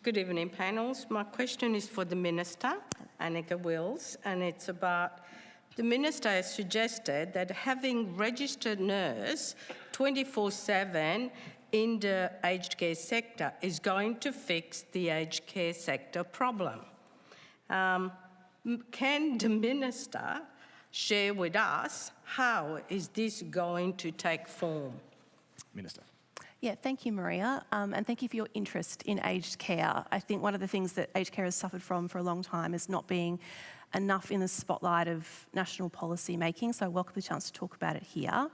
Good evening, panels. My question is for the Minister, Anika Wills, and it's about the Minister has suggested that having registered nurse 24/7 in the aged care sector is going to fix the aged care sector problem. Can the Minister share with us how is this going to take form? Minister. Yeah, thank you, Maria, and thank you for your interest in aged care. I think one of the things that aged care has suffered from for a long time is not being enough in the spotlight of national policy making, so I welcome the chance to talk about it here.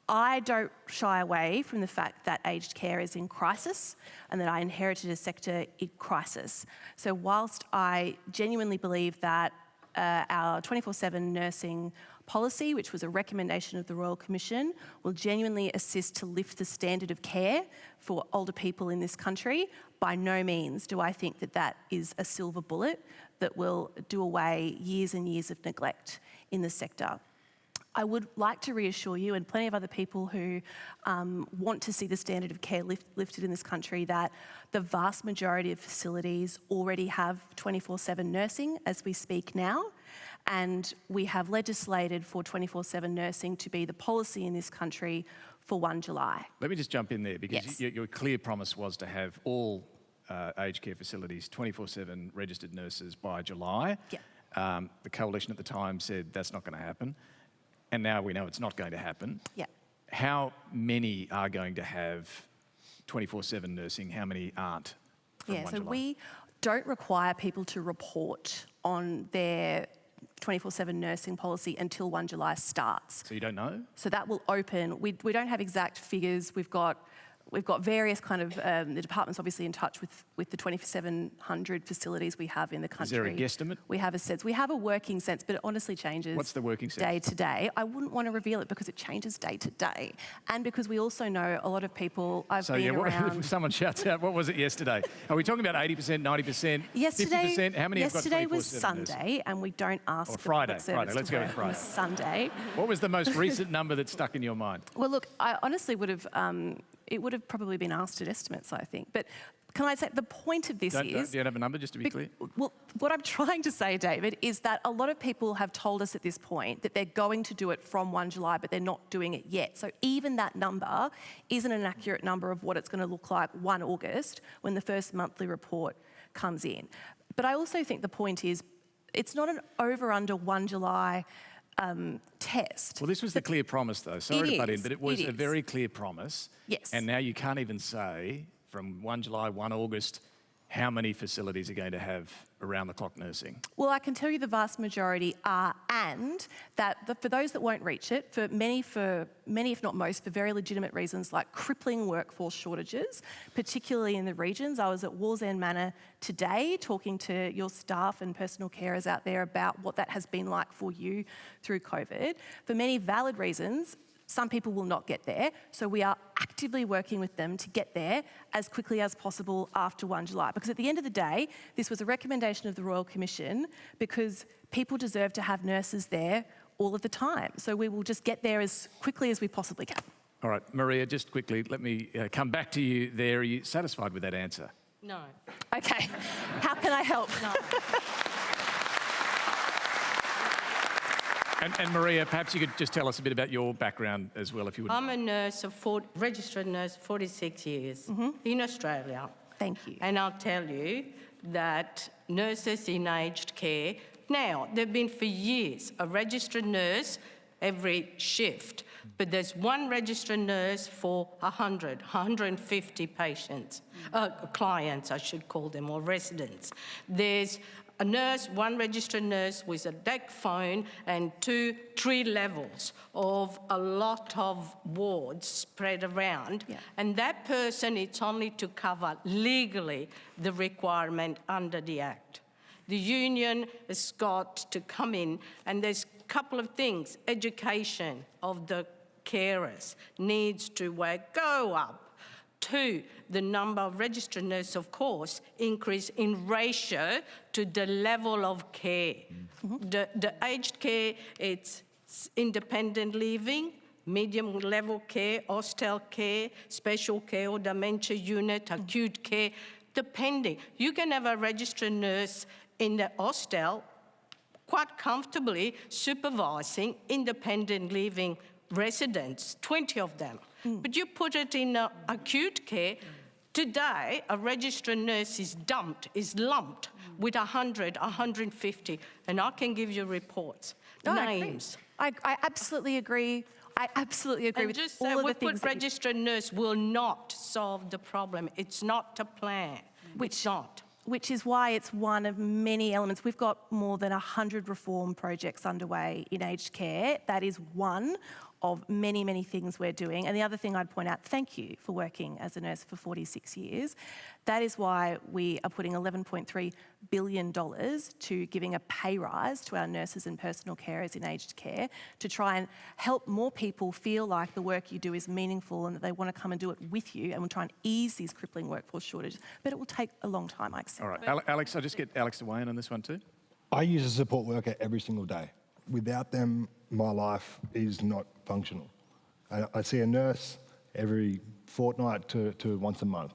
I don't shy away from the fact that aged care is in crisis and that I inherited a sector in crisis. So whilst I genuinely believe that our 24/7 nursing policy, which was a recommendation of the Royal Commission, will genuinely assist to lift the standard of care for older people in this country, by no means do I think that that is a silver bullet that will do away years and years of neglect in the sector. I would like to reassure you and plenty of other people who want to see the standard of care lifted in this country that the vast majority of facilities already have 24/7 nursing as we speak now, and we have legislated for 24/7 nursing to be the policy in this country for 1 July. Let me just jump in there because Yes. your clear promise was to have all aged care facilities 24/7 registered nurses by July. Yeah. The coalition at the time said that's not going to happen. And now we know it's not going to happen. Yeah. How many are going to have 24/7 nursing? How many aren't? Yeah, so we don't require people to report on their 24/7 nursing policy until 1 July starts. So you don't know? So that will open. We don't have exact figures. We've got various kind of, the department's obviously in touch with the 2,700 facilities we have in the country. Is there a guesstimate? We have a sense. We have a working sense, but it honestly changes. What's the working sense? Day to day. I wouldn't want to reveal it because it changes day to day. And because we also know a lot of people, around. Someone shouts out, what was it yesterday? Are we talking about 80%, 90%, 50%? How many have got 24/7 Yesterday was Sunday, and we don't ask or for Friday. public service Let's to go work with Friday. on Sunday. What was the most recent number that stuck in your mind? Well, look, I honestly would have, it would have probably been asked at estimates, I think. But can I say, the point of this is... Do you have a number, just to be clear? Well, what I'm trying to say, David, is that a lot of people have told us at this point that they're going to do it from 1 July, but they're not doing it yet. So even that number isn't an accurate number of what it's going to look like 1 August when the first monthly report comes in. But I also think the point is, it's not an over-under 1 July test. Well, this was the clear promise, though. Sorry to butt in, but it was a is. very clear promise. Yes. And now you can't even say from 1 July, 1 August, how many facilities are going to have around-the-clock nursing? Well, I can tell you the vast majority are, and that for those that won't reach it, for many, if not most, for very legitimate reasons like crippling workforce shortages, particularly in the regions. I was at Wallsend Manor today talking to your staff and personal carers out there about what that has been like for you through COVID. For many valid reasons, some people will not get there, so we are actively working with them to get there as quickly as possible after 1 July. Because at the end of the day, this was a recommendation of the Royal Commission because people deserve to have nurses there all of the time. So we will just get there as quickly as we possibly can. All right, Maria, just quickly, let me come back to you there. Are you satisfied with that answer? No. Okay, how can I help? No. And Maria, perhaps you could just tell us a bit about your background as well, if you would. I'm a nurse, registered nurse, 46 years in Australia. Thank you. And I'll tell you that nurses in aged care, now, they've been for years a registered nurse every shift, but there's one registered nurse for 150 patients, clients, I should call them, or residents. There's a nurse, one registered nurse with a deck phone and 3 levels of a lot of wards spread around. Yeah. And that person, it's only to cover legally the requirement under the Act. The union has got to come in, and there's a couple of things. Education of the carers needs to go up. 2, the number of registered nurses, of course, increase in ratio to the level of care. The aged care, it's independent living, medium level care, hostel care, special care or dementia unit, acute care. depending. You can have a registered nurse in the hostel quite comfortably supervising independent living residents, 20 of them. But you put it in acute care, today a registered nurse is lumped with 100, 150, and I can give you reports, names. I absolutely agree. I absolutely agree with just all of the things that registered nurse will not solve the problem. It's not a plan. It's not. Which is why it's one of many elements. We've got more than 100 reform projects underway in aged care. That is one of many, many things we're doing. And the other thing I'd point out, thank you for working as a nurse for 46 years. That is why we are putting $11.3 billion to giving a pay rise to our nurses and personal carers in aged care to try and help more people feel like the work you do is meaningful and that they want to come and do it with you, and we'll try and ease these crippling workforce shortages. But it will take a long time, I accept. All right, Alex, I'll just get Alex to weigh in on this one too. I use a support worker every single day. Without them, my life is not functional. I see a nurse every fortnight to once a month.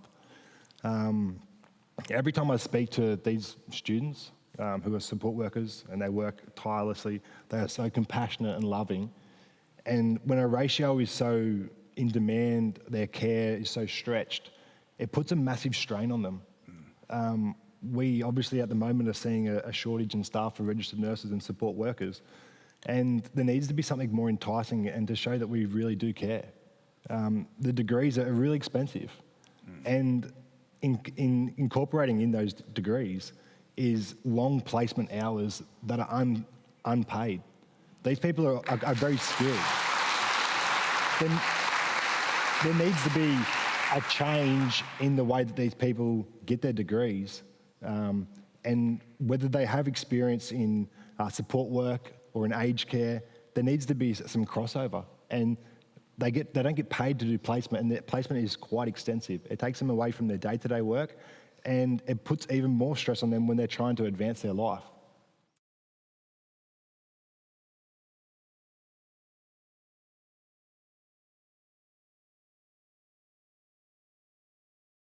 Every time I speak to these students who are support workers and they work tirelessly, they are so compassionate and loving. And when a ratio is so in demand, their care is so stretched, it puts a massive strain on them. We obviously at the moment are seeing a shortage in staff for registered nurses and support workers, and there needs to be something more enticing and to show that we really do care. The degrees are really expensive, and in incorporating in those degrees is long placement hours that are unpaid. These people are very skilled. There needs to be a change in the way that these people get their degrees, and whether they have experience in support work or in aged care, there needs to be some crossover. And they don't get paid to do placement, and their placement is quite extensive. It takes them away from their day-to-day work, and it puts even more stress on them when they're trying to advance their life.